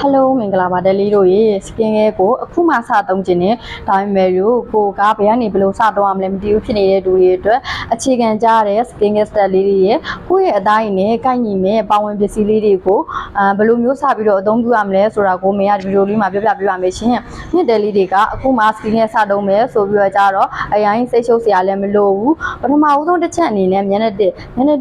Hello မင်္ဂလာပါတယ်လီတို့ရေ skin care ကိုအခုမှစသုံးခြင်းနဲ့ဒါပေမဲ့ကိုကဘယ်ကနေဘယ်လိုစတော့ရမလဲမသိဘူးဖြစ်နေတဲ့လူတွေအတွက်အခြေခံကြတဲ့ skin care step လေးတွေရဲ့ကိုယ့်ရဲ့အသားရည်နဲ့ကိုက်ညီမဲ့ပါဝင်ပစ္စည်းလေးတွေကိုဘယ်လိုမျိုးစပြီးတော့အသုံးပြုရမလဲဆိုတာကိုမင်းကဗီဒီယိုလေးမှာပြောပြပေးပါမယ်ရှင်။နှစ်တယ်လေးတွေကအခုမှ skin care စသုံးမယ်ဆိုပြီးတော့ကြတော့အရင်စိတ်ရှုပ်စရာလည်းမလိုဘူးပထမဦးဆုံးတစ်ချက်အနေနဲ့မျက်နှာ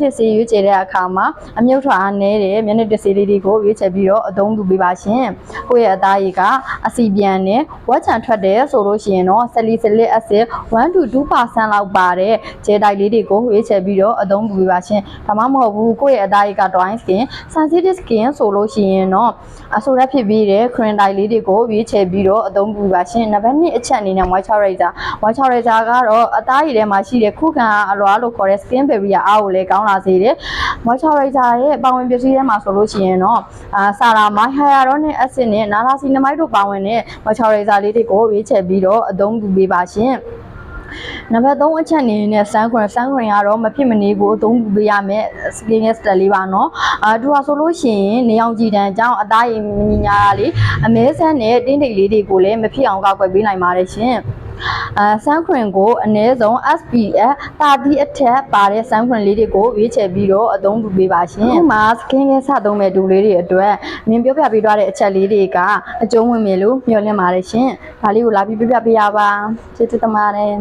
တစ်ဆေးရွေးချယ်တဲ့အခါမှာအမြုပ်ထွာအားနည်းတဲ့မျက်နှာတစ်ဆေးလေးတွေကိုရွေးချယ်ပြီးတော့အသုံးပြုပေးပါရှင်။ကိုယ့်ရဲ့အသားရည်ကအစီပြန်နဲ့ဝက်ချံထွက်တယ်ဆိုလို့ရှိရင်တော့salicylic acid 1 to 2% လောက်ပါတဲ့ဂျယ်တိုက်လေးတွေကိုရွေးချယ်ပြီးတော့အသုံးပြုပေးပါရှင်။ဒါမှမဟုတ်ဘူးကိုယ့်ရဲ့အသားရည်က dry skin sensitive skin ဆိုလို့ရှိရင်တော့အဆိုရက်ဖြစ်ပြီးတဲ့ cream တိုက်လေးတွေကိုရွေးချယ်ပြီးတော့အသုံးပြုပါရှင်။နံပါတ်2အချက်အနေနဲ့ moisturizer ကတော့အသားရည်ထဲမှာရှိတဲ့ခုခံအလွှာလို့ခေါ်တဲ့ skin barrier အားကိုလည်းကောင်းလာစေတယ်။ moisturizer ရဲ့ပါဝင်ပစ္စည်းထဲမှာဆိုလို့ရှိရင်တော့ဆာရာမိုင် hyaluronic acid နဲ့နာလာစီနမိုက်တို့ပါဝင်တဲ့ moisturizer လေးတွေကိုရွေးချယ်ပြီးတော့အသုံးပြုပေးပါရှင်။နံပါတ်3အချက်အနေနဲ့ sun cream ကတော့မဖြစ်မနေကိုအသုံးပြုပေးရမယ် skin care step လေးပါနော်။သူကဆိုလို့ရှိရင်နေအောင်ကြည်တန်အကြောင်းအသားရည်မညီညာလေးအမဲဆန်းနဲ့တင်းတိတ်လေးတွေကိုလည်းမဖြစ်အောင်ကောက်ွယ်ပေးနိုင်ပါတယ်ရှင်။sun cream ကိုအနည်းဆုံး SPF 30အထက်ပါတဲ့ sun cream လေးတွေကိုရွေးချယ်ပြီးတော့အသုံးပြုပေးပါရှင်။ဥပမာ skin care စသုံးမဲ့လူလေးတွေအတွက်မြင်ပြောပြပေးထားတဲ့အချက်လေးတွေကအကျုံးဝင်မယ်လို့မျှော်လင့်ပါတယ်ရှင်။ဒါလေးကိုလာပြီးပြပြပေးရပါကျေးဇူးတင်ပါတယ်